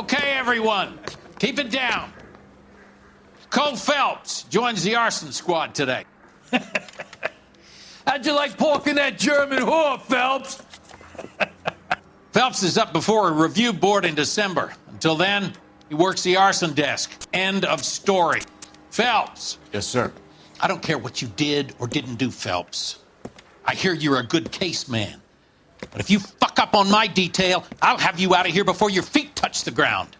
Okay, everyone, keep it down. Cole Phelps joins the arson squad today. How'd you like porking that German whore, Phelps? Phelps is up before a review board in December. Until then, he works the arson desk. End of story. Phelps. Yes, sir. I don't care what you did or didn't do, Phelps. I hear you're a good case man. But if you fuck up on my detail, I'll have you out of here before your feet touch the ground.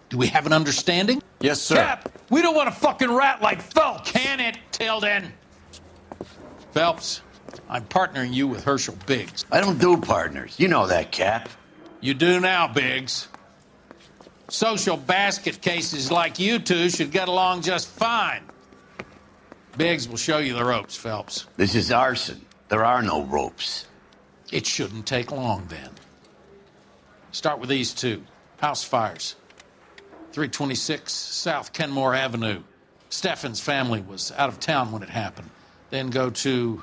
Do we have an understanding? Yes, sir. Cap, we don't want a fucking rat like Phelps. Can it, Tilden? Phelps, I'm partnering you with Herschel Biggs. I don't do partners. You know that, Cap. You do now, Biggs. Social basket cases like you two should get along just fine. Biggs will show you the ropes, Phelps. This is arson. There are no ropes. It shouldn't take long, then. Start with these two. House fires. 326 South Kenmore Avenue. Steffen's family was out of town when it happened. Then go to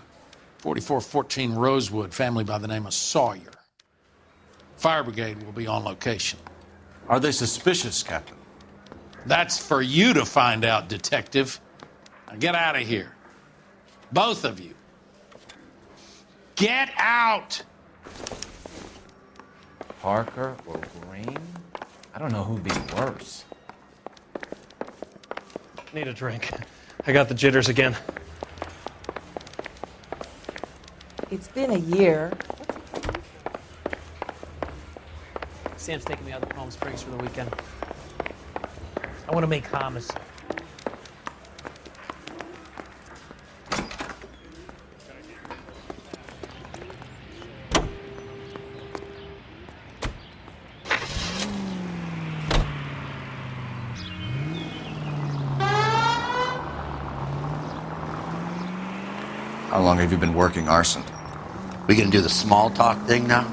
4414 Rosewood, family by the name of Sawyer. Fire brigade will be on location. Are they suspicious, Captain? That's for you to find out, Detective. Now get out of here. Both of you. Get out! Parker or Green? I don't know who'd be worse. Need a drink. I got the jitters again. It's been a year. Sam's taking me out to Palm Springs for the weekend. I want to make hummus. How long have you been working arson? We gonna do the small talk thing now?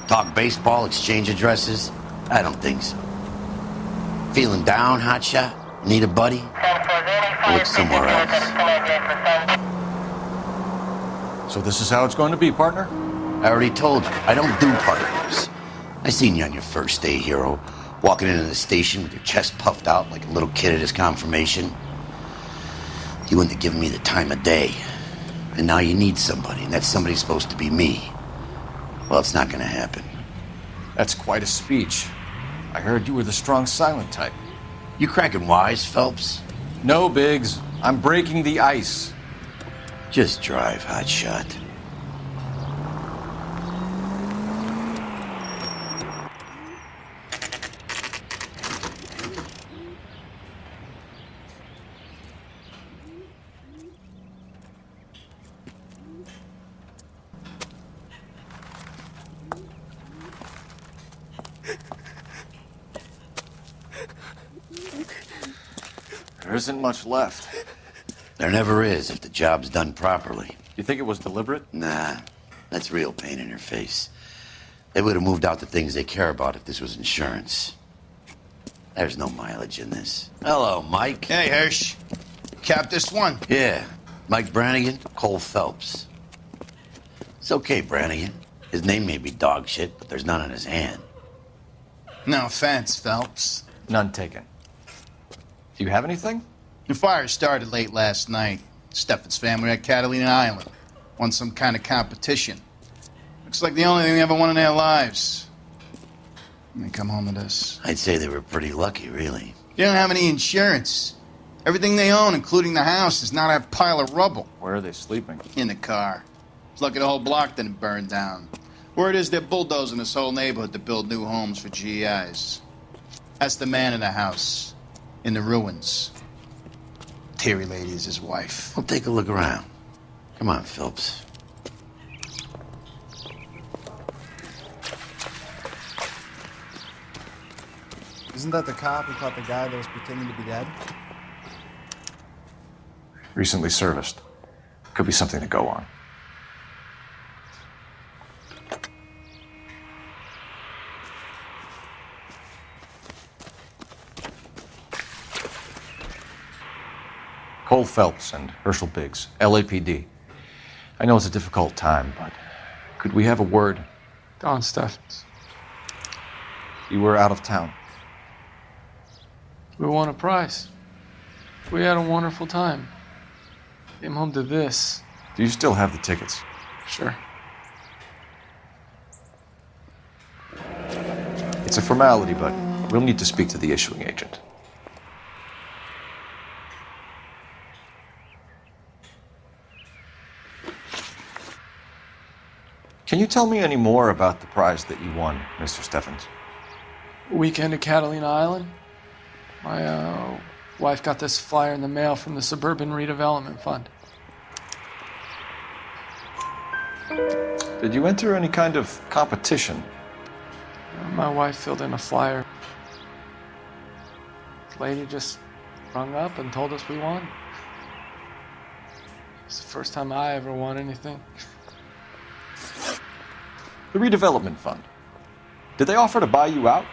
Talk baseball, exchange addresses? I don't think so. Feeling down, hotshot? Need a buddy? Look somewhere else. So this is how it's going to be, partner? I already told you, I don't do partners. I seen you on your first day, hero, walking into the station with your chest puffed out like a little kid at his confirmation. You wouldn't have given me the time of day. And now you need somebody, and that somebody's supposed to be me. Well, it's not gonna happen. That's quite a speech. I heard you were the strong silent type. You cracking wise, Phelps? No, Biggs. I'm breaking the ice. Just drive, hotshot. There isn't much left. There never is if the job's done properly. You think it was deliberate? Nah, that's real pain in your face. They would have moved out the things they care about if this was insurance. There's no mileage in this. Hello, Mike. Hey, Hirsch. Cap this one. Yeah, Mike Brannigan, Cole Phelps. It's okay, Brannigan. His name may be dog shit, but there's none on his hand. No offense, Phelps. None taken. Do you have anything? The fire started late last night. Steffen's family at Catalina Island. Won some kind of competition. Looks like the only thing they ever won in their lives. And they come home to this. I'd say they were pretty lucky, really. They don't have any insurance. Everything they own, including the house, is not a pile of rubble. Where are they sleeping? In the car. It's lucky the whole block didn't burn down. Word is they're bulldozing this whole neighborhood to build new homes for GIs. That's the man in the house. In the ruins. Terry lady is his wife. We'll take a look around. Come on, Phelps. Isn't that the cop who caught the guy that was pretending to be dead? Recently serviced. Could be something to go on. Cole Phelps and Herschel Biggs, LAPD. I know it's a difficult time, but could we have a word? Don Steffens. You were out of town. We won a prize. We had a wonderful time. Came home to this. Do you still have the tickets? Sure. It's a formality, but we'll need to speak to the issuing agent. Can you tell me any more about the prize that you won, Mr. Steffens? Weekend at Catalina Island. My wife got this flyer in the mail from the Suburban Redevelopment Fund. Did you enter any kind of competition? My wife filled in a flyer. The lady just rung up and told us we won. It's the first time I ever won anything. The redevelopment fund. Did they offer to buy you out?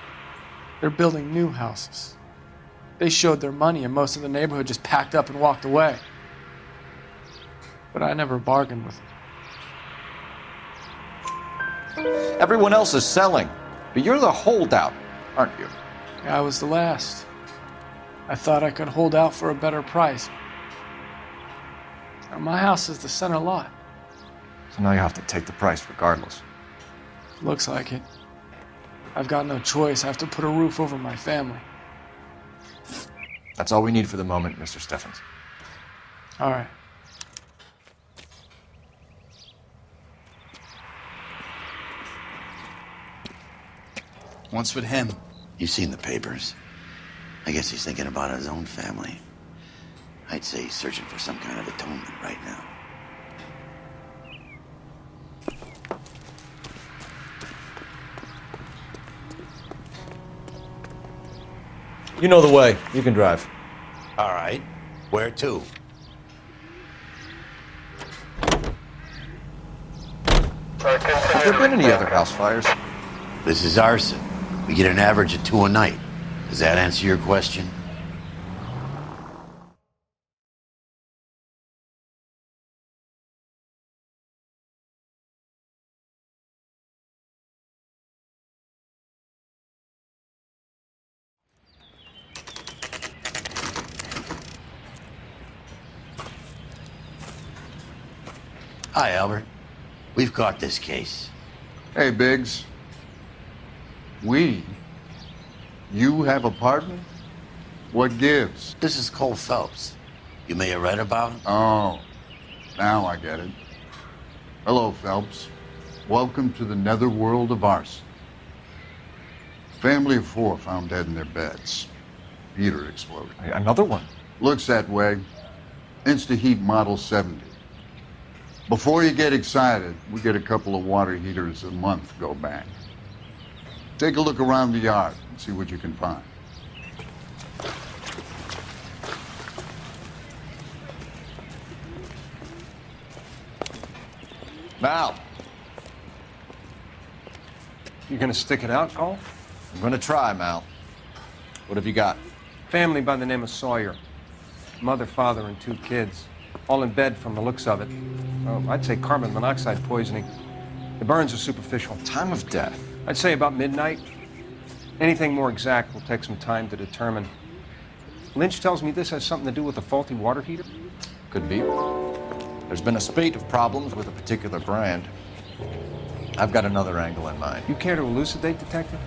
They're building new houses. They showed their money and most of the neighborhood just packed up and walked away. But I never bargained with them. Everyone else is selling, but you're the holdout, aren't you? I was the last. I thought I could hold out for a better price. Now, my house is the center lot. So now you have to take the price regardless. Looks like it. I've got no choice. I have to put a roof over my family. That's all we need for the moment, Mr. Steffens. All right. What's with him? You've seen the papers. I guess he's thinking about his own family. I'd say he's searching for some kind of atonement right now. You know the way. You can drive. All right. Where to? Have there been any other house fires? This is Arson. We get an average of 2 a night. Does that answer your question? Hi, Albert. We've caught this case. Hey, Biggs. You have a partner? What gives? This is Cole Phelps. You may have read about him. Oh, now I get it. Hello, Phelps. Welcome to the netherworld of Arson. Family of 4 found dead in their beds. Heater exploded. Another one? Looks that way. Insta-Heat Model 70. Before you get excited, we get a couple of water heaters a month go bang. Take a look around the yard and see what you can find. Mal, You gonna stick it out, Cole? I'm gonna try, Mal. What have you got? Family by the name of Sawyer. Mother, father, and 2 kids. All in bed from the looks of it. Well, I'd say carbon monoxide poisoning. The burns are superficial. Time of death? I'd say about midnight. Anything more exact will take some time to determine. Lynch tells me this has something to do with a faulty water heater. Could be. There's been a spate of problems with a particular brand. I've got another angle in mind. You care to elucidate, Detective?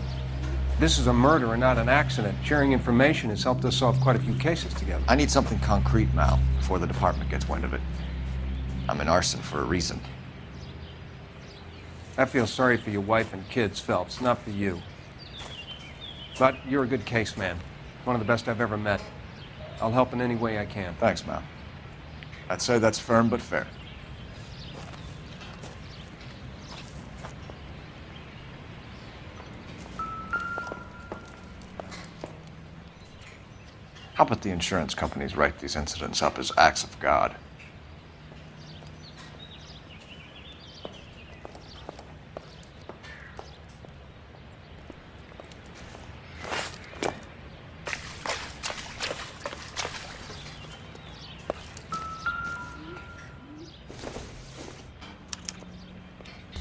This is a murder and not an accident. Sharing information has helped us solve quite a few cases together. I need something concrete, Mal, before the department gets wind of it. I'm in Arson for a reason. I feel sorry for your wife and kids, Phelps, not for you. But you're a good case man. One of the best I've ever met. I'll help in any way I can. Thanks, Mal. I'd say that's firm but fair. How about the insurance companies write these incidents up as acts of God?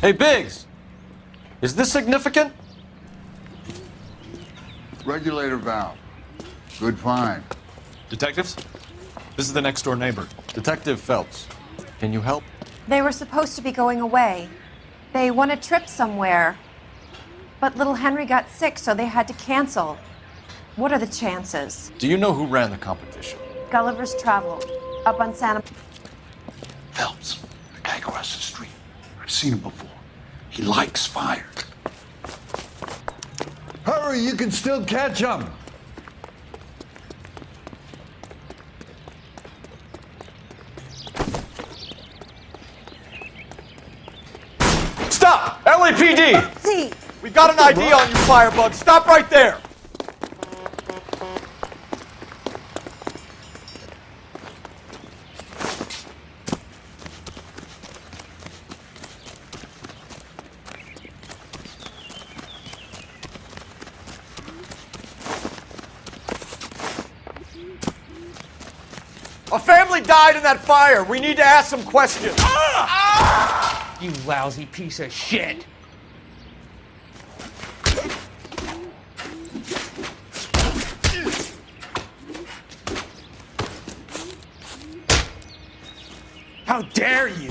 Hey, Biggs! Is this significant? Regulator valve. Good find. Detectives? This is the next door neighbor. Detective Phelps, can you help? They were supposed to be going away. They won a trip somewhere. But little Henry got sick, so they had to cancel. What are the chances? Do you know who ran the competition? Gulliver's Travel, up on Santa... Phelps, the guy across the street. I've seen him before. He likes fire. Hurry, you can still catch him. Stop! LAPD! See! We got an ID on you, Firebug. Stop right there! A family died in that fire. We need to ask some questions. You lousy piece of shit. How dare you?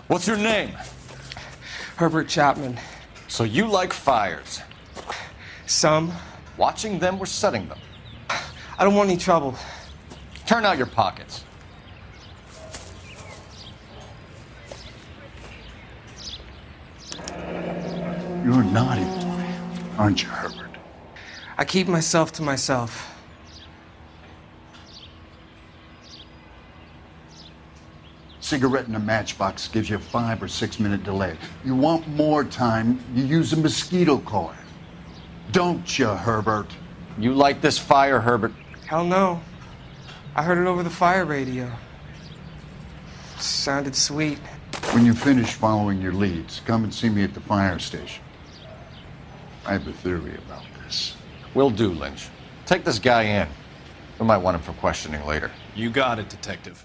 What's your name? Herbert Chapman. So you like fires? Some. Watching them or setting them? I don't want any trouble. Turn out your pockets. You're a naughty boy, aren't you, Herbert? I keep myself to myself. Cigarette in a matchbox gives you a 5 or 6 minute delay. You want more time, you use a mosquito coil. Don't you, Herbert? You like this fire, Herbert? Hell no. I heard it over the fire radio. Sounded sweet. When you finish following your leads, come and see me at the fire station. I have a theory about this. Will do, Lynch. Take this guy in. We might want him for questioning later. You got it, Detective.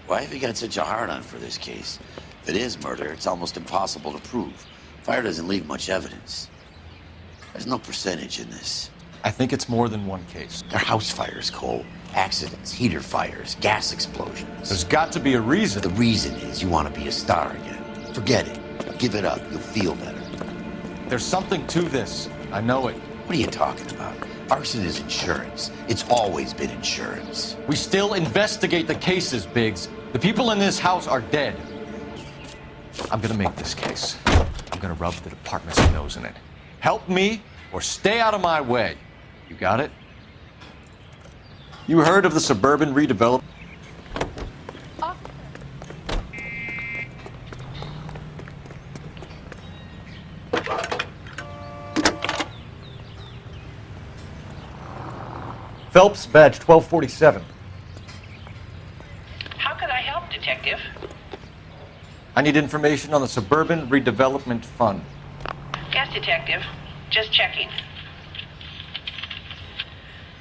Why have you got such a hard-on for this case? If it is murder, it's almost impossible to prove. Fire doesn't leave much evidence. There's no percentage in this. I think it's more than one case. They're house fires, Cole. Accidents, heater fires, gas explosions. There's got to be a reason. The reason is you want to be a star again. Forget it. Give it up. You'll feel better. There's something to this. I know it. What are you talking about? Arson is insurance. It's always been insurance. We still investigate the cases, Biggs. The people in this house are dead. I'm gonna make this case. I'm gonna rub the department's nose in it. Help me or stay out of my way. You got it? You heard of the suburban redevelopment? Phelps, badge 1247. How could I help, Detective? I need information on the Suburban Redevelopment Fund. Yes, Detective. Just checking.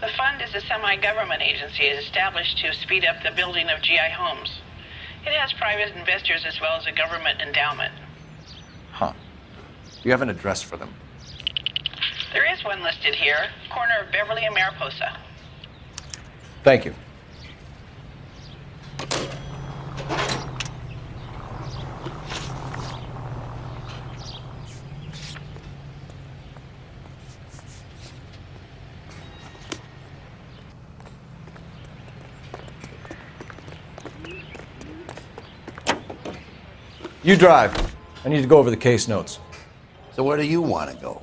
The fund is a semi-government agency established to speed up the building of GI homes. It has private investors as well as a government endowment. Huh. Do you have an address for them? There is one listed here, corner of Beverly and Mariposa. Thank you. You drive. I need to go over the case notes. So where do you want to go?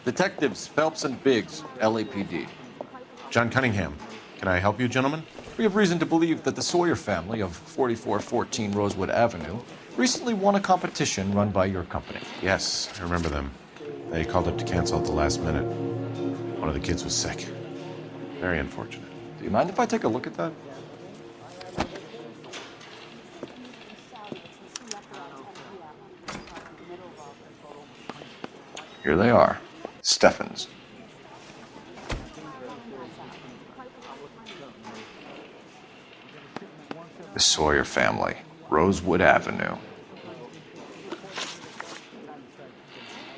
Detectives Phelps and Biggs, LAPD. John Cunningham. Can I help you, gentlemen? We have reason to believe that the Sawyer family of 4414 Rosewood Avenue recently won a competition run by your company. Yes, I remember them. They called up to cancel at the last minute. One of the kids was sick. Very unfortunate. Do you mind if I take a look at that? Here they are. Steffens. The Sawyer family, Rosewood Avenue.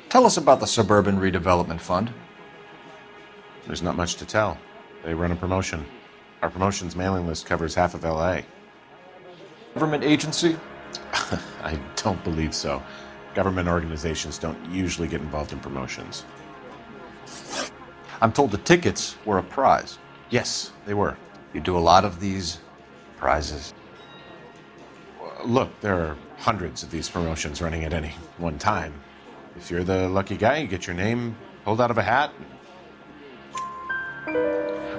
Tell us about the Suburban Redevelopment Fund. There's not much to tell. They run a promotion. Our promotion's mailing list covers half of LA. Government agency? I don't believe so. Government organizations don't usually get involved in promotions. I'm told the tickets were a prize. Yes, they were. You do a lot of these prizes. Look, there are hundreds of these promotions running at any one time. If you're the lucky guy, you get your name pulled out of a hat.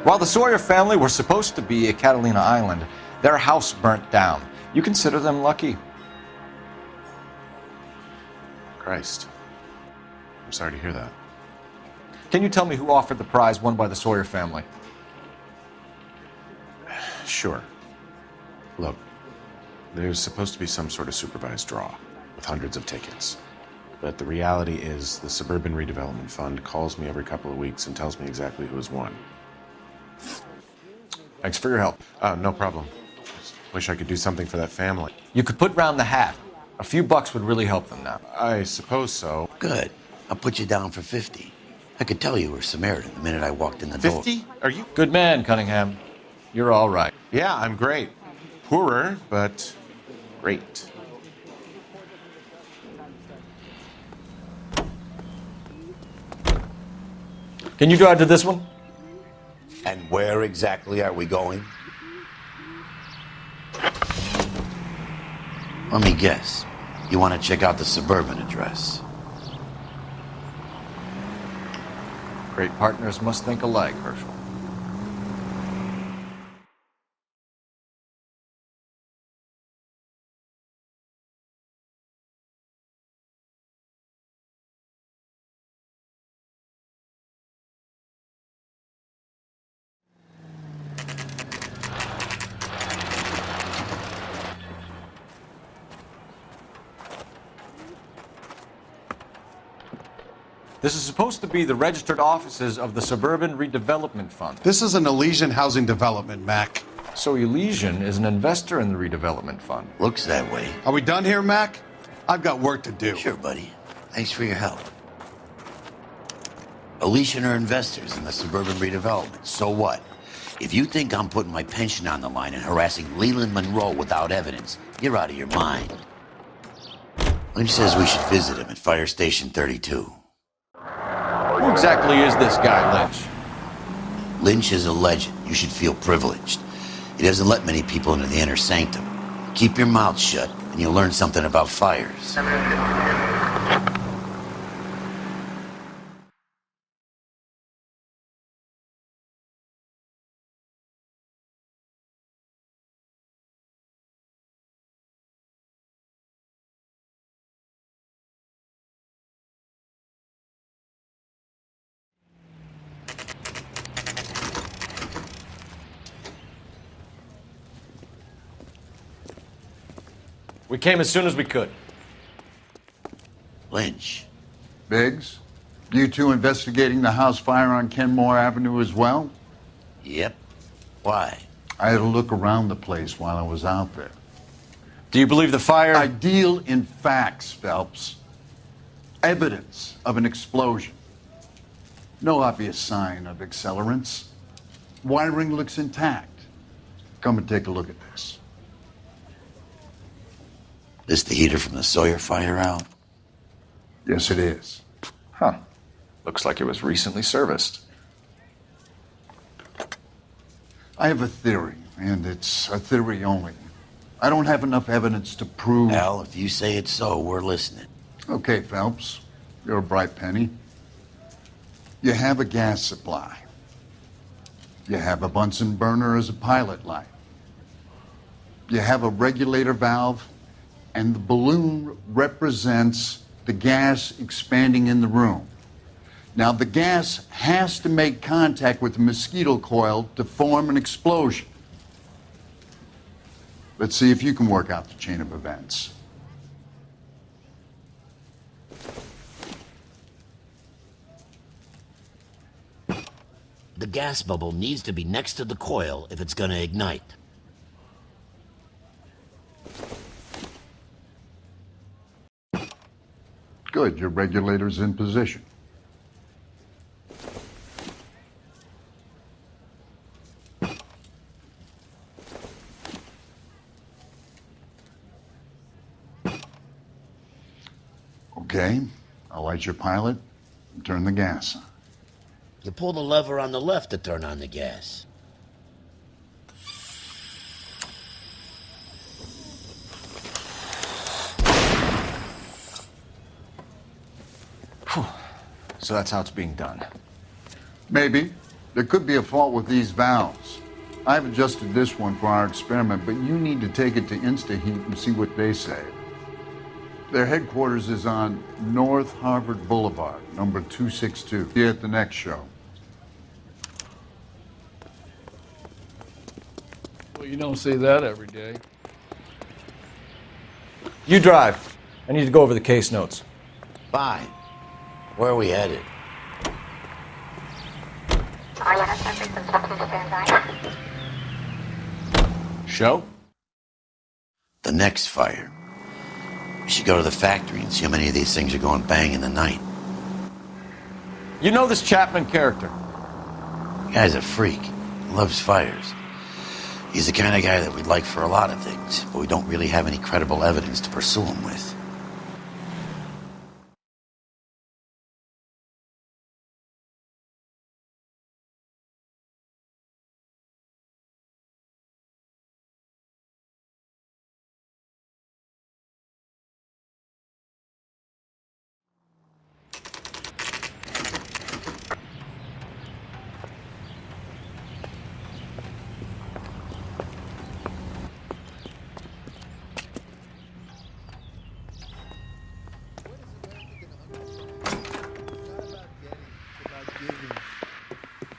While the Sawyer family were supposed to be at Catalina Island, their house burnt down. You consider them lucky? Christ. I'm sorry to hear that. Can you tell me who offered the prize won by the Sawyer family? Sure. Look, there's supposed to be some sort of supervised draw with hundreds of tickets. But the reality is the Suburban Redevelopment Fund calls me every couple of weeks and tells me exactly who has won. Thanks for your help. No problem. Just wish I could do something for that family. You could put round the hat. A few bucks would really help them now. I suppose so. Good. I'll put you down for 50. I could tell you were Samaritan the minute I walked in the door. 50? Are you? Good man, Cunningham. You're all right. Yeah, I'm great. Poorer, but great. Can you drive to this one? And where exactly are we going? Let me guess. You want to check out the Suburban address? Great partners must think alike, Herschel. This is supposed to be the registered offices of the Suburban Redevelopment Fund. This is an Elysian housing development, Mac. So Elysian is an investor in the redevelopment fund. Looks that way. Are we done here, Mac? I've got work to do. Sure, buddy. Thanks for your help. Elysian are investors in the Suburban Redevelopment. So what? If you think I'm putting my pension on the line and harassing Leland Monroe without evidence, you're out of your mind. Lynch says we should visit him at Fire Station 32. Who exactly is this guy, Lynch? Lynch is a legend. You should feel privileged. He doesn't let many people into the inner sanctum. Keep your mouth shut, and you'll learn something about fires. We came as soon as we could. Lynch. Biggs, you two investigating the house fire on Kenmore Avenue as well? Yep. Why? I had a look around the place while I was out there. Do you believe the fire? I deal in facts, Phelps. Evidence of an explosion. No obvious sign of accelerants. Wiring looks intact. Come and take a look at this. This the heater from the Sawyer fire out? Yes, it is. Huh. Looks like it was recently serviced. I have a theory, and it's a theory only. I don't have enough evidence to prove... Al, if you say it's so, we're listening. Okay, Phelps. You're a bright penny. You have a gas supply. You have a Bunsen burner as a pilot light. You have a regulator valve, and the balloon represents the gas expanding in the room. Now, the gas has to make contact with the mosquito coil to form an explosion. Let's see if you can work out the chain of events. The gas bubble needs to be next to the coil if it's going to ignite. Good, your regulator's in position. Okay, I'll light your pilot and turn the gas on. You pull the lever on the left to turn on the gas. So that's how it's being done. Maybe. There could be a fault with these valves. I've adjusted this one for our experiment, but you need to take it to InstaHeat and see what they say. Their headquarters is on North Harvard Boulevard, number 262. See you at the next show. Well, you don't see that every day. You drive. I need to go over the case notes. Fine. Where are we headed? Show? The next fire. We should go to the factory and see how many of these things are going bang in the night. You know this Chapman character? The guy's a freak. He loves fires. He's the kind of guy that we'd like for a lot of things, but we don't really have any credible evidence to pursue him with.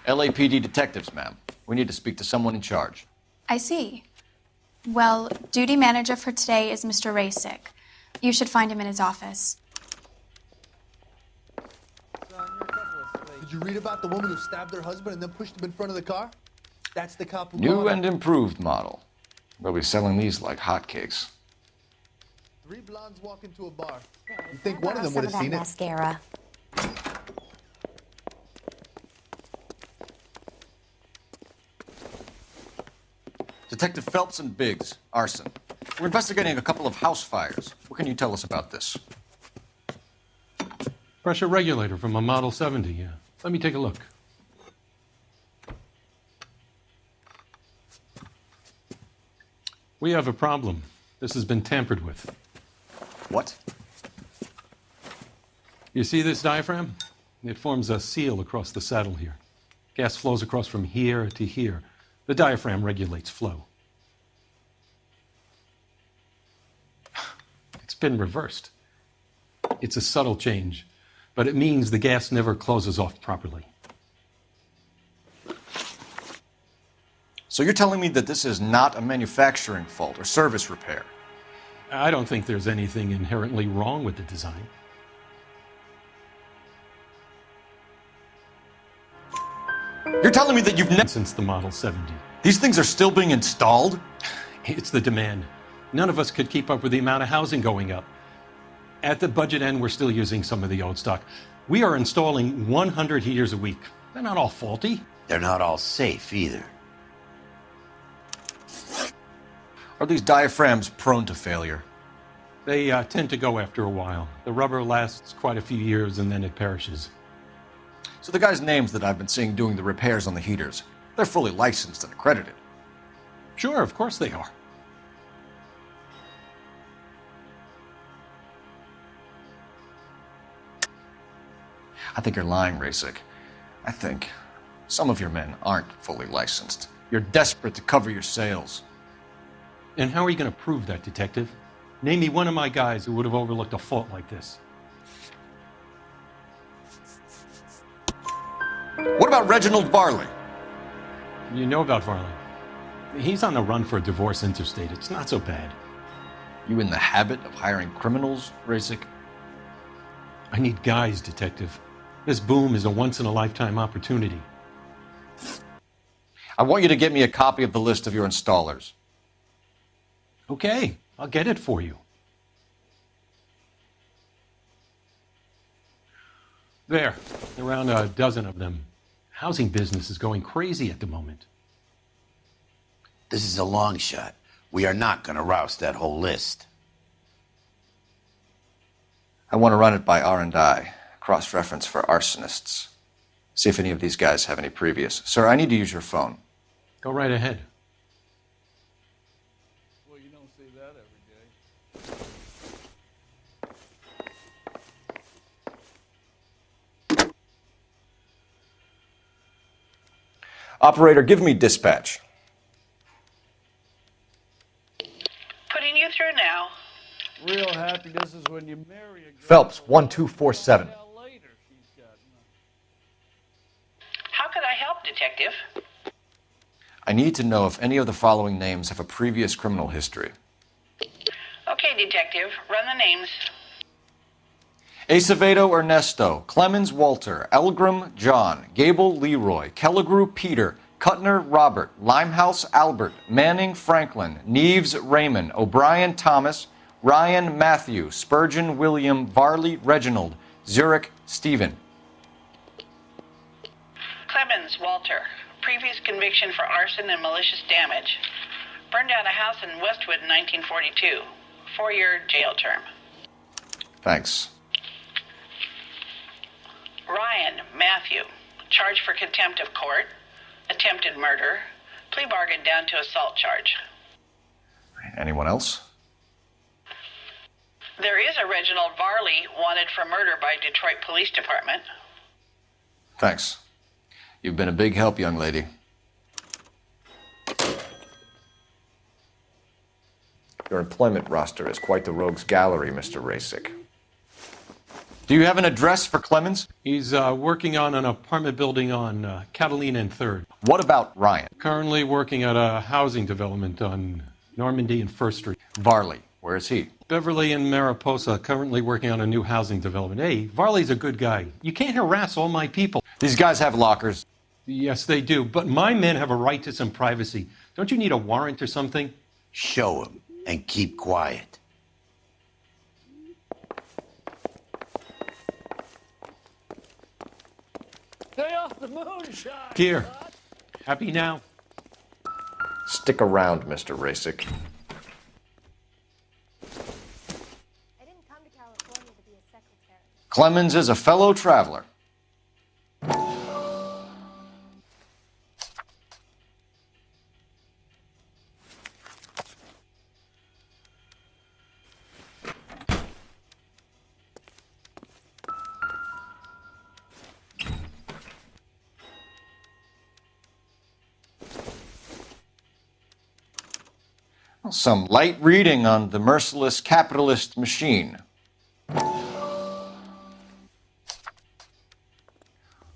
LAPD detectives, ma'am. We need to speak to someone in charge. I see. Well, duty manager for today is Mr. Rasick. You should find him in his office. Did you read about the woman who stabbed her husband and then pushed him in front of the car? That's the cop who New caught her. and improved model. They'll be selling these like hotcakes. 3 blondes walk into a bar. You think one of them would have seen it? Mascara. Detective Phelps and Biggs, Arson. We're investigating a couple of house fires. What can you tell us about this? Pressure regulator from a Model 70, yeah. Let me take a look. We have a problem. This has been tampered with. What? You see this diaphragm? It forms a seal across the saddle here. Gas flows across from here to here. The diaphragm regulates flow. It's been reversed. It's a subtle change, but it means the gas never closes off properly. So you're telling me that this is not a manufacturing fault or service repair? I don't think there's anything inherently wrong with the design. You're telling me that you've never... Since the Model 70. These things are still being installed? It's the demand. None of us could keep up with the amount of housing going up. At the budget end, we're still using some of the old stock. We are installing 100 heaters a week. They're not all faulty. They're not all safe either. Are these diaphragms prone to failure? They tend to go after a while. The rubber lasts quite a few years and then it perishes. So the guys' names that I've been seeing doing the repairs on the heaters, they're fully licensed and accredited. Sure, of course they are. I think you're lying, Rasick. I think some of your men aren't fully licensed. You're desperate to cover your sales. And how are you going to prove that, Detective? Name me one of my guys who would have overlooked a fault like this. What about Reginald Varley? You know about Varley. He's on the run for a divorce interstate. It's not so bad. You in the habit of hiring criminals, Rasic? I need guys, Detective. This boom is a once-in-a-lifetime opportunity. I want you to get me a copy of the list of your installers. Okay, I'll get it for you. There, around a dozen of them. Housing business is going crazy at the moment. This is a long shot. We are not going to rouse that whole list. I want to run it by R&I, cross-reference for arsonists. See if any of these guys have any previous. Sir, I need to use your phone. Go right ahead. Well, you don't see that every day. Operator, give me dispatch. Putting you through now. Real happiness is when you marry a girl. Phelps, 1247. How could I help, Detective? I need to know if any of the following names have a previous criminal history. Okay, Detective, run the names. Acevedo Ernesto, Clemens Walter, Elgram John, Gable Leroy, Kelligrew Peter, Cutner Robert, Limehouse Albert, Manning Franklin, Neves Raymond, O'Brien Thomas, Ryan Matthew, Spurgeon William, Varley Reginald, Zurich Stephen. Clemens Walter. Previous conviction for arson and malicious damage. Burned down a house in Westwood in 1942. 4-year jail term. Thanks. Ryan Matthew. Charged for contempt of court. Attempted murder. Plea bargain down to assault charge. Anyone else? There is a Reginald Varley wanted for murder by Detroit Police Department. Thanks. You've been a big help, young lady. Your employment roster is quite the rogues gallery, Mr. Rasic. Do you have an address for Clemens? He's working on an apartment building on Catalina and 3rd. What about Ryan? Currently working at a housing development on Normandy and 1st Street. Varley, where is he? Beverly and Mariposa, currently working on a new housing development. Hey, Varley's a good guy. You can't harass all my people. These guys have lockers. Yes, they do, but my men have a right to some privacy. Don't you need a warrant or something? Show him and keep quiet. Stay off the moonshine. Here. Happy now? Stick around, Mr. Rasic. I didn't come to California to be a secretary. Clemens is a fellow traveler. Some light reading on the merciless capitalist machine.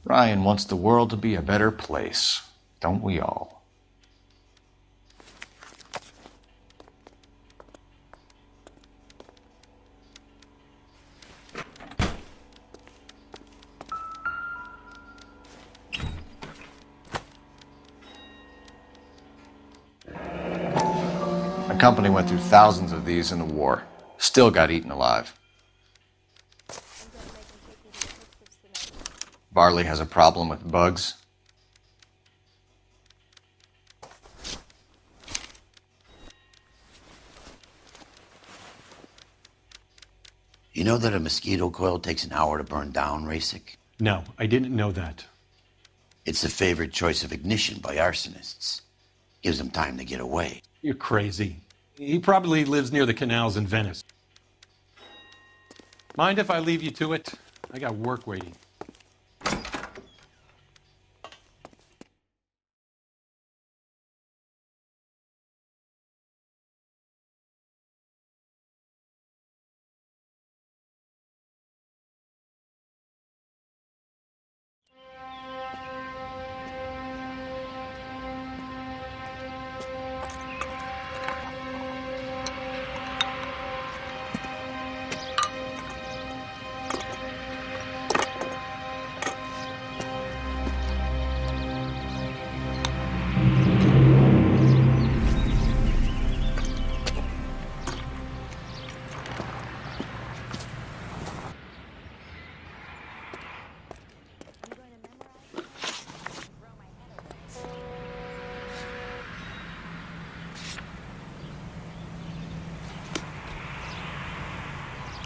Ryan wants the world to be a better place, don't we all? The company went through thousands of these in the war. Still got eaten alive. Varley has a problem with bugs. You know that a mosquito coil takes an hour to burn down, Rasic? No, I didn't know that. It's the favorite choice of ignition by arsonists. Gives them time to get away. You're crazy. He probably lives near the canals in Venice. Mind if I leave you to it? I got work waiting.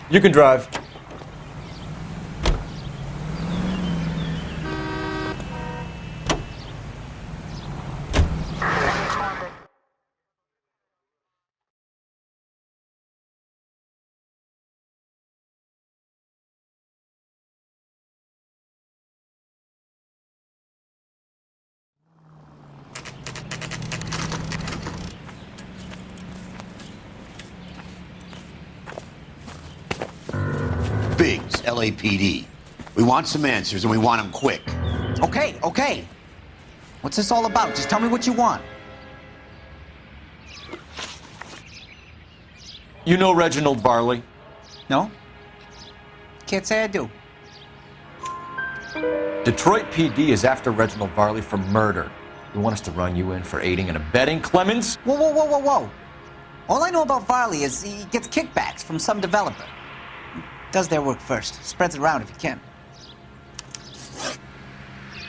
You can drive. Biggs, LAPD. We want some answers and we want them quick. Okay. What's this all about? Just tell me what you want. You know Reginald Varley? No? Can't say I do. Detroit PD is after Reginald Varley for murder. You want us to run you in for aiding and abetting Clemens? Whoa. All I know about Varley is he gets kickbacks from some developer. Does their work first. Spreads it around if he can.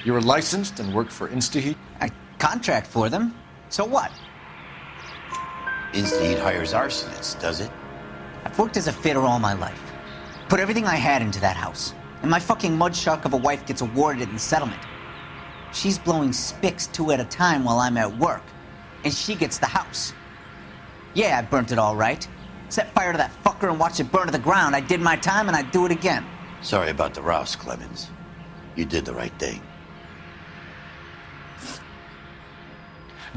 You were licensed and worked for InstaHeat? I contract for them. So what? InstaHeat hires arsonists, does it? I've worked as a fitter all my life. Put everything I had into that house. And my fucking mudshark of a wife gets awarded it in settlement. She's blowing spics 2 at a time while I'm at work. And she gets the house. Yeah, I burnt it all right. Set fire to that fucker and watched it burn to the ground. I did my time and I'd do it again. Sorry about the rouse, Clemens. You did the right thing.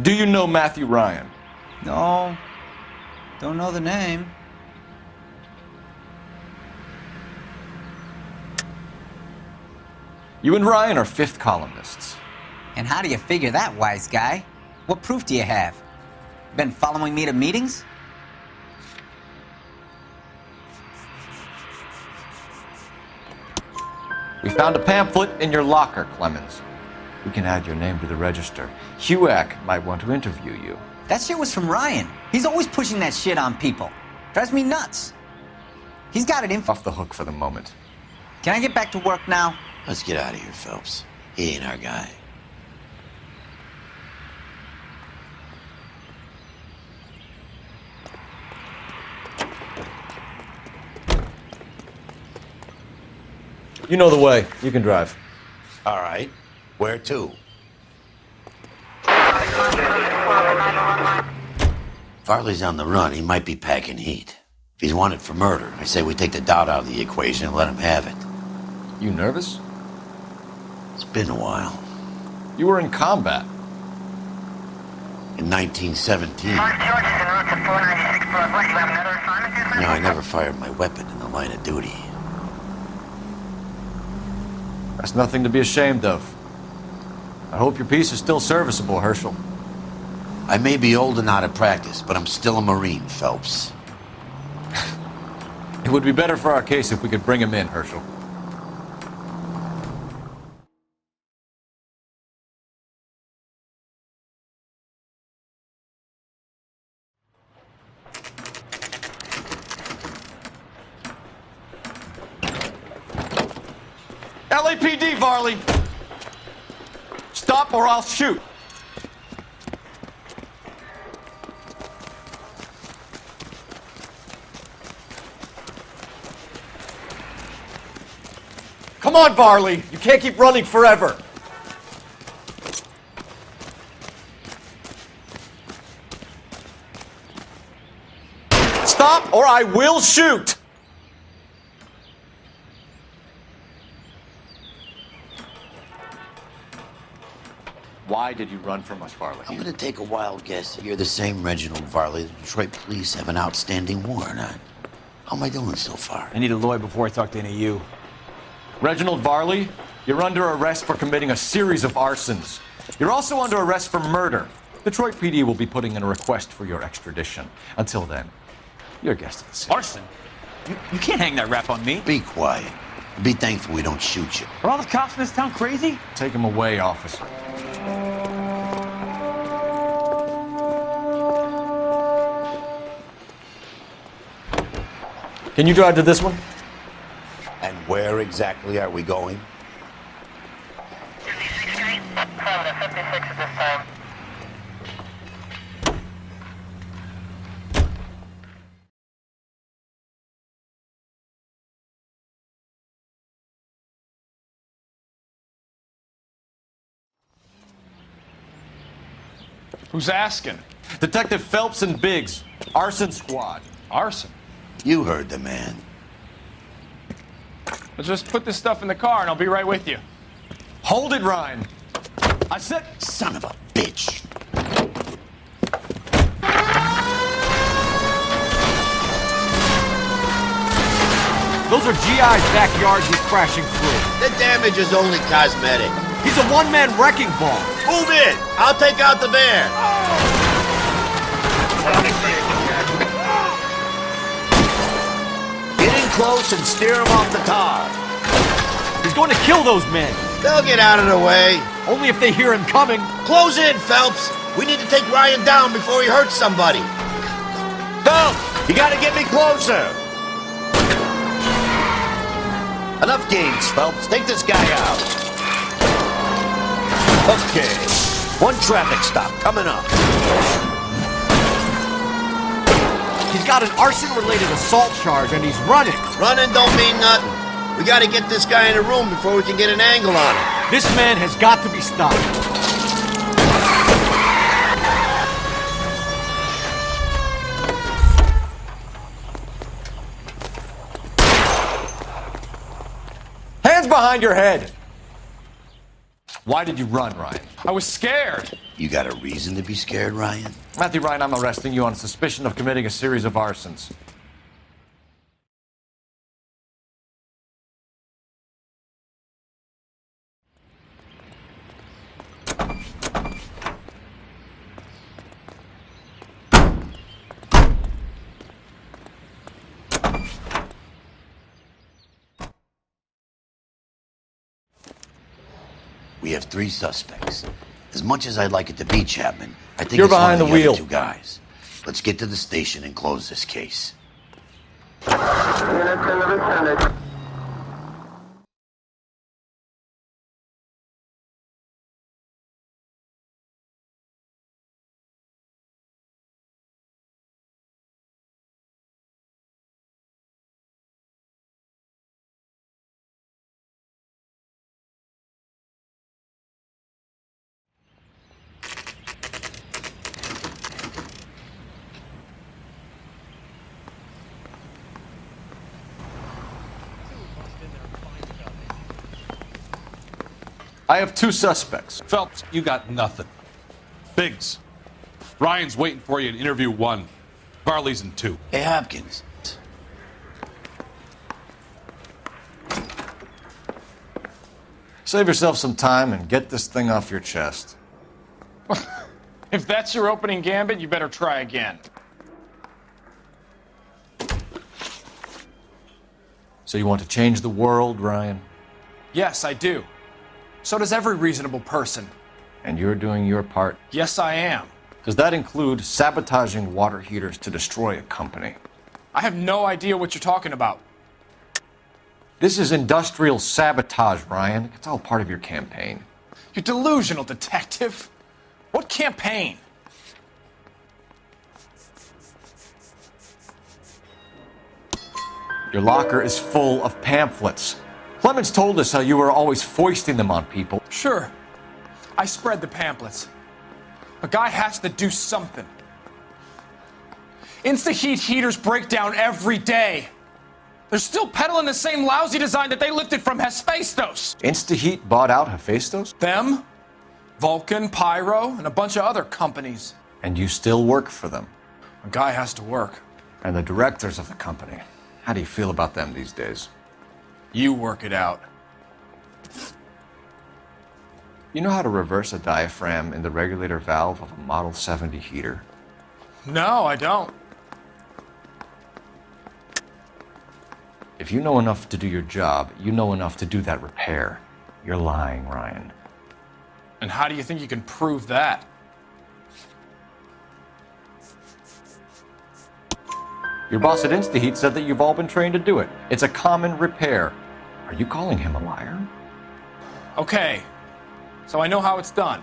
Do you know Matthew Ryan? No. Don't know the name. You and Ryan are fifth columnists. And how do you figure that, wise guy? What proof do you have? Been following me to meetings? We found a pamphlet in your locker, Clemens. We can add your name to the register. HUAC might want to interview you. That shit was from Ryan. He's always pushing that shit on people. Drives me nuts. He's got it in. Off the hook for the moment. Can I get back to work now? Let's get out of here, Phelps. He ain't our guy. You know the way. You can drive. All right. Where to? Farley's on the run. He might be packing heat. If he's wanted for murder, I say we take the doubt out of the equation and let him have it. You nervous? It's been a while. You were in combat. In 1917. No, I never fired my weapon in the line of duty. That's nothing to be ashamed of. I hope your piece is still serviceable, Herschel. I may be old and out of practice, but I'm still a Marine, Phelps. It would be better for our case if we could bring him in, Herschel. LAPD, Varley! Stop or I'll shoot! Come on, Varley! You can't keep running forever! Stop or I will shoot! Why did you run from us, Varley? I'm gonna take a wild guess that you're the same Reginald Varley the Detroit police have an outstanding warrant on. How am I doing so far? I need a lawyer before I talk to any of you. Reginald Varley, you're under arrest for committing a series of arsons. You're also under arrest for murder. Detroit PD will be putting in a request for your extradition. Until then, you're a guest of the city. Arson? You can't hang that rap on me. Be quiet. Be thankful we don't shoot you. Are all the cops in this town crazy? Take him away, officer. Can you drive to this one? And where exactly are we going? 56th Street, 56 at this time. Who's asking? Detective Phelps and Biggs, Arson Squad. Arson? You heard the man. Let's just put this stuff in the car and I'll be right with you. Hold it, Ryan. I said... Son of a bitch. Those are GI's backyards he's crashing through. The damage is only cosmetic. He's a one-man wrecking ball. Move in. I'll take out the van. Get in close and steer him off the tar. He's going to kill those men. They'll get out of the way. Only if they hear him coming. Close in, Phelps. We need to take Ryan down before he hurts somebody. Phelps, you gotta get me closer. Enough games, Phelps. Take this guy out. Okay. One traffic stop coming up. He's got an arson-related assault charge, and he's running. Running don't mean nothing. We gotta get this guy in a room before we can get an angle on him. This man has got to be stopped. Hands behind your head! Why did you run, Ryan? I was scared. You got a reason to be scared, Ryan? Matthew Ryan, I'm arresting you on suspicion of committing a series of arsons. We have 3 suspects. As much as I'd like it to be Chapman, I think You're it's behind one of the the wheel. other 2 guys. Let's get to the station and close this case. I have 2 suspects. Phelps, you got nothing. Biggs, Ryan's waiting for you in interview 1. Barley's in 2. Hey, Hopkins. Save yourself some time and get this thing off your chest. If that's your opening gambit, you better try again. So you want to change the world, Ryan? Yes, I do. So does every reasonable person. And you're doing your part? Yes, I am. Does that include sabotaging water heaters to destroy a company? I have no idea what you're talking about. This is industrial sabotage, Ryan. It's all part of your campaign. You're delusional, detective. What campaign? Your locker is full of pamphlets. Clemens told us how you were always foisting them on people. Sure. I spread the pamphlets. A guy has to do something. Insta-heat heaters break down every day. They're still peddling the same lousy design that they lifted from Hephaestus. Insta-heat bought out Hephaestus? Them, Vulcan, Pyro, and a bunch of other companies. And you still work for them? A guy has to work. And the directors of the company. How do you feel about them these days? You work it out. You know how to reverse a diaphragm in the regulator valve of a Model 70 heater? No, I don't. If you know enough to do your job, you know enough to do that repair. You're lying, Ryan. And how do you think you can prove that? Your boss at InstaHeat said that you've all been trained to do it. It's a common repair. Are you calling him a liar? Okay, so I know how it's done.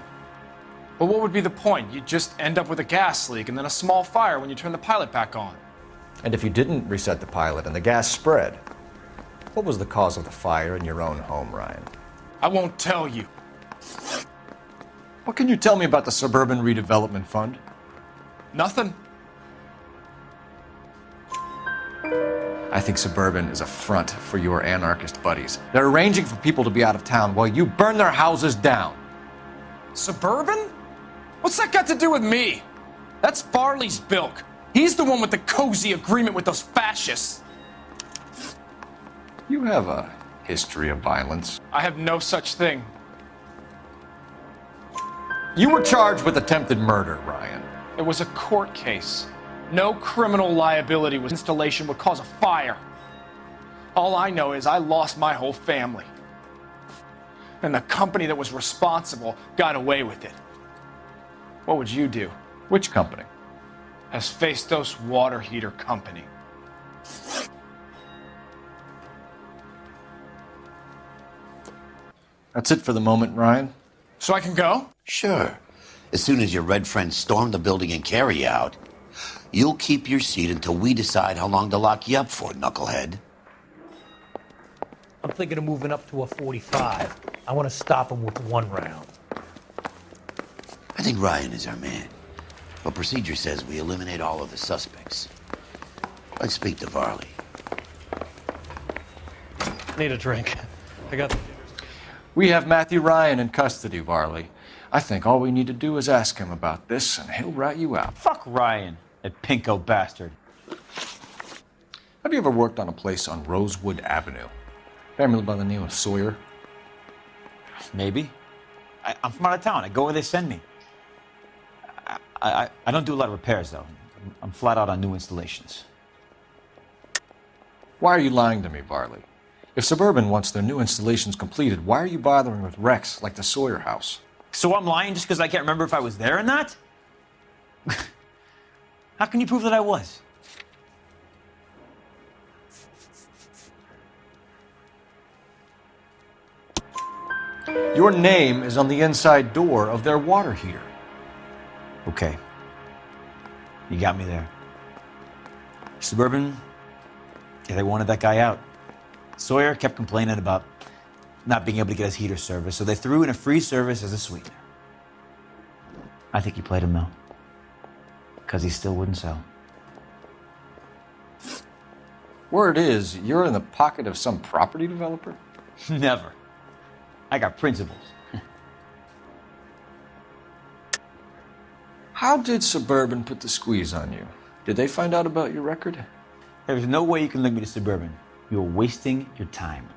But what would be the point? You'd just end up with a gas leak and then a small fire when you turn the pilot back on. And if you didn't reset the pilot and the gas spread, what was the cause of the fire in your own home, Ryan? I won't tell you. What can you tell me about the Suburban Redevelopment Fund? Nothing. I think Suburban is a front for your anarchist buddies. They're arranging for people to be out of town while you burn their houses down. Suburban? What's that got to do with me? That's Farley's bilk. He's the one with the cozy agreement with those fascists. You have a history of violence. I have no such thing. You were charged with attempted murder, Ryan. It was a court case. No criminal liability was installation would cause a fire. All I know is I lost my whole family. And the company that was responsible got away with it. What would you do? Which company? Hephaestus Water Heater Company. That's it for the moment, Ryan. So I can go? Sure. As soon as your red friends storm the building and carry you out, you'll keep your seat until we decide how long to lock you up for, knucklehead. I'm thinking of moving up to a 45. I want to stop him with one round. I think Ryan is our man. But procedure says we eliminate all of the suspects. Let's speak to Varley. Need a drink. I got the... We have Matthew Ryan in custody, Varley. I think all we need to do is ask him about this, and he'll rat you out. Fuck Ryan, that pinko bastard. Have you ever worked on a place on Rosewood Avenue? Family by the name of Sawyer? Maybe. I'm from out of town. I go where they send me. I don't do a lot of repairs, though. I'm flat out on new installations. Why are you lying to me, Varley? If Suburban wants their new installations completed, why are you bothering with wrecks like the Sawyer house? So I'm lying just because I can't remember if I was there or not? How can you prove that I was? Your name is on the inside door of their water heater. Okay. You got me there. Suburban, yeah, they wanted that guy out. Sawyer kept complaining about not being able to get his heater service, so they threw in a free service as a sweetener. I think he played him, though, because he still wouldn't sell. Word is, you're in the pocket of some property developer? Never. I got principles. How did Suburban put the squeeze on you? Did they find out about your record? There's no way you can link me to Suburban. You're wasting your time.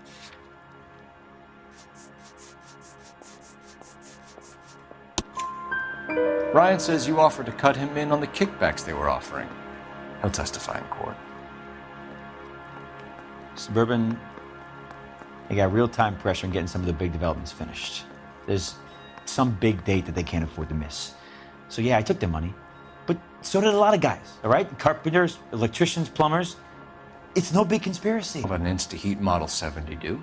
Ryan says you offered to cut him in on the kickbacks they were offering. He'll testify in court. Suburban, they got real time pressure on getting some of the big developments finished. There's some big date that they can't afford to miss. So yeah, I took their money, but so did a lot of guys, all right? Carpenters, electricians, plumbers. It's no big conspiracy. What an Insta-Heat Model 70 do?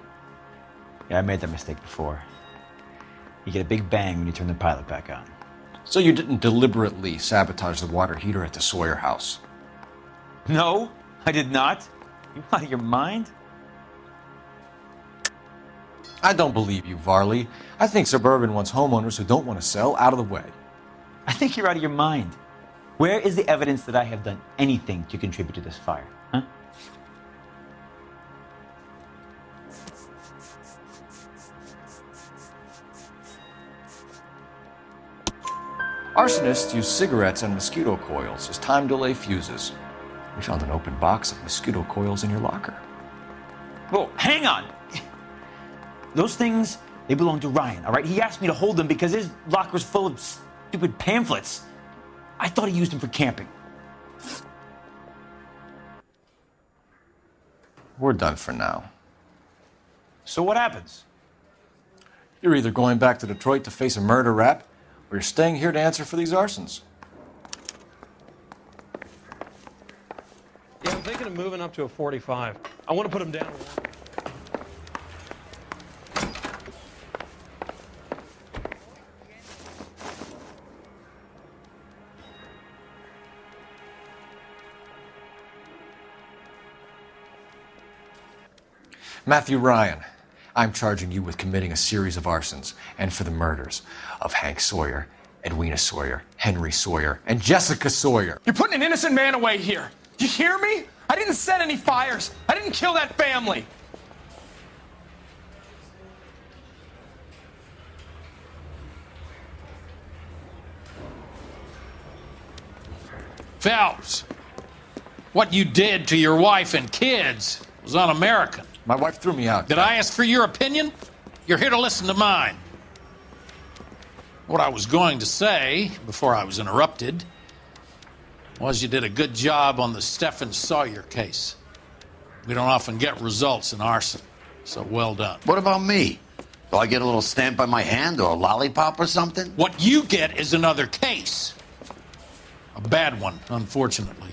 Yeah, I made that mistake before. You get a big bang when you turn the pilot back on. So you didn't deliberately sabotage the water heater at the Sawyer house? No, I did not. You out of your mind? I don't believe you, Varley. I think Suburban wants homeowners who don't want to sell out of the way. I think you're out of your mind. Where is the evidence that I have done anything to contribute to this fire? Huh? Arsonists use cigarettes and mosquito coils as time delay fuses. We found an open box of mosquito coils in your locker. Whoa, hang on. Those things, they belong to Ryan, all right? He asked me to hold them because his locker's full of stupid pamphlets. I thought he used them for camping. We're done for now. So what happens? You're either going back to Detroit to face a murder rap, or you're staying here to answer for these arsons. Yeah, I'm thinking of moving up to a 45. I want to put him down. Matthew Ryan, I'm charging you with committing a series of arsons and for the murders of Hank Sawyer, Edwina Sawyer, Henry Sawyer, and Jessica Sawyer. You're putting an innocent man away here. Do you hear me? I didn't set any fires. I didn't kill that family. Phelps, what you did to your wife and kids was un-American. My wife threw me out. Did I ask for your opinion? You're here to listen to mine. What I was going to say, before I was interrupted, was you did a good job on the Stephen Sawyer case. We don't often get results in arson, so well done. What about me? Do I get a little stamp by my hand or a lollipop or something? What you get is another case. A bad one, unfortunately.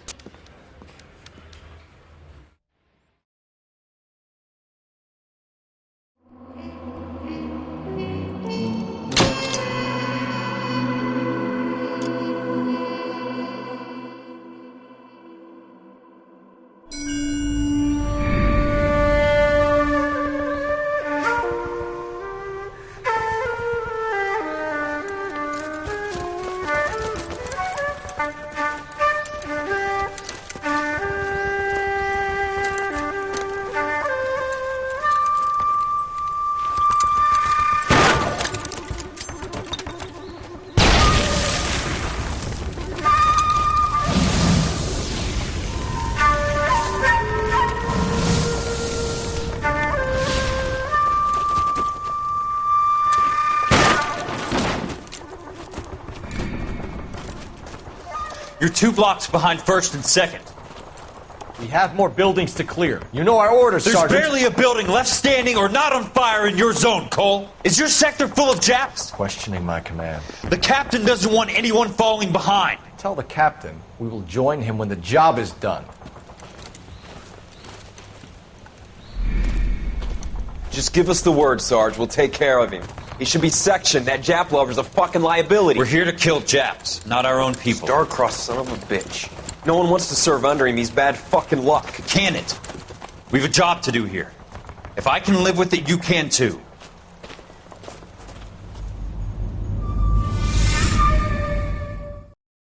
You're 2 blocks behind 1st and 2nd. We have more buildings to clear. You know our orders, There's Sergeant. barely a building left standing or not on fire in your zone, Cole. Is your sector full of Japs? Questioning my command. The captain doesn't want anyone falling behind. Tell the captain we will join him when the job is done. Just give us the word, Sarge. We'll take care of him. He should be sectioned. That Jap lover's a fucking liability. We're here to kill Japs, not our own people. Star-crossed son of a bitch. No one wants to serve under him. He's bad fucking luck. Can it? We've a job to do here. If I can live with it, you can too.